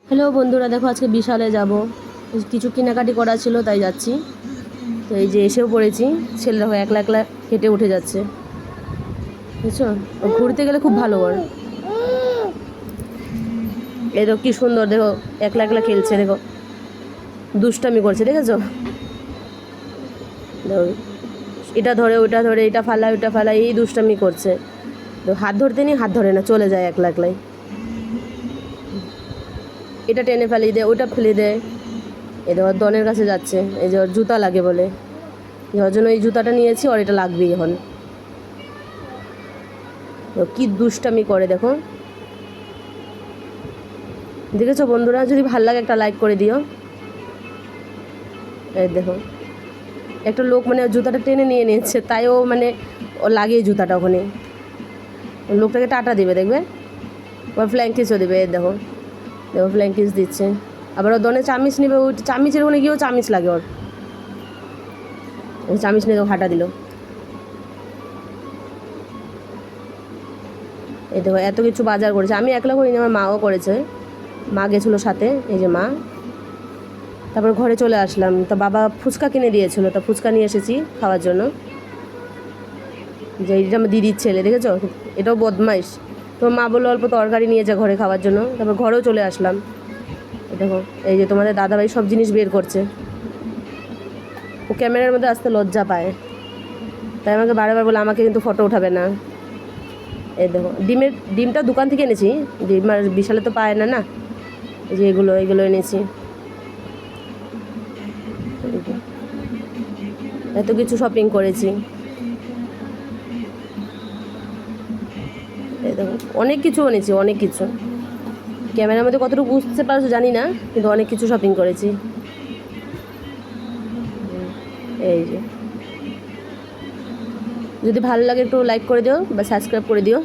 Hello বন্ধুরা, দেখো আজকে বিশালে যাব, কিছু কেনাকাটি করা ছিল তাই যাচ্ছি। তো এই যে এসেও পড়েছি, ছেলেরা একলা একলা হেঁটে উঠে যাচ্ছে, বুঝছো। ঘুরতে গেলে খুব ভালো ওর। এই দেখো কি সুন্দর, দেখো একলা একলা খেলছে, দেখো দুষ্টামি করছে, দেখেছো। দেখো এটা ধরে ওটা ধরে, এটা ফালা ওটা ফালা, এই দুষ্টামি করছে। তো হাত ধরতে নিয়ে হাত ধরে না, চলে যায় একলা একলাই। এটা টেনে ফেলিয়ে দেয়, ওটা ফেলে দেয়। এই দেখো দনের কাছে যাচ্ছে, এই যে ওর জুতা লাগে বলে, যার জন্য এই জুতাটা নিয়েছি, আর এটা লাগবেই এখন। তো কী দুষ্টামি করে দেখো, দেখেছো বন্ধুরা। যদি ভালো লাগে একটা লাইক করে দিও। এই দেখো একটা লোক মানে জুতাটা টেনে নিয়ে নিচ্ছে, তাই ও মানে ও লাগিয়ে জুতাটা ওখানে, লোকটাকে টাটা দেবে, দেখবে ওর ফ্ল্যাং কিসও দেবে। এই দেখো দেখো ফ্ল্যাং কিস দিচ্ছে। আবার ও দনে চামিচ নেবে, ওই চামিচের ওখানে গিয়েও চামিচ লাগে ওর, ওই চামিচ নিয়ে হাঁটা দিল। এই দেখো এত কিছু বাজার করেছে, আমি একলা করিনি, আমার মাও করেছে, মা গেছিলো সাথে, এই যে মা। তারপর ঘরে চলে আসলাম, তো বাবা ফুচকা কিনে দিয়েছিল, তো ফুচকা নিয়ে এসেছি খাওয়ার জন্য। যে এটা আমার দিদির ছেলে, দেখেছো, এটাও বদমাইশ। তো মা বললো অল্প তরকারি নিয়ে যা ঘরে খাওয়ার জন্য, তারপর ঘরেও চলে আসলাম। দেখো এই যে তোমাদের দাদাভাই সব জিনিস বের করছে, ও ক্যামেরার মধ্যে আসতে লজ্জা পায়, তাই আমাকে বারবার বলে আমাকে কিন্তু ফটো উঠাবে না। এই দেখো ডিমটা দোকান থেকে এনেছি, ডিম আর বিশালে তো পায় না, না এই যে এগুলো এনেছি। এত কিছু শপিং করেছি, এই দেখো অনেক কিছু এনেছি, অনেক কিছু। ক্যামেরার মধ্যে কতটুকু বুঝতে পারছো জানি না, কিন্তু অনেক কিছু শপিং করেছি। এই যে যদি ভালো লাগে একটু লাইক করে দিও বা সাবস্ক্রাইব করে দিও।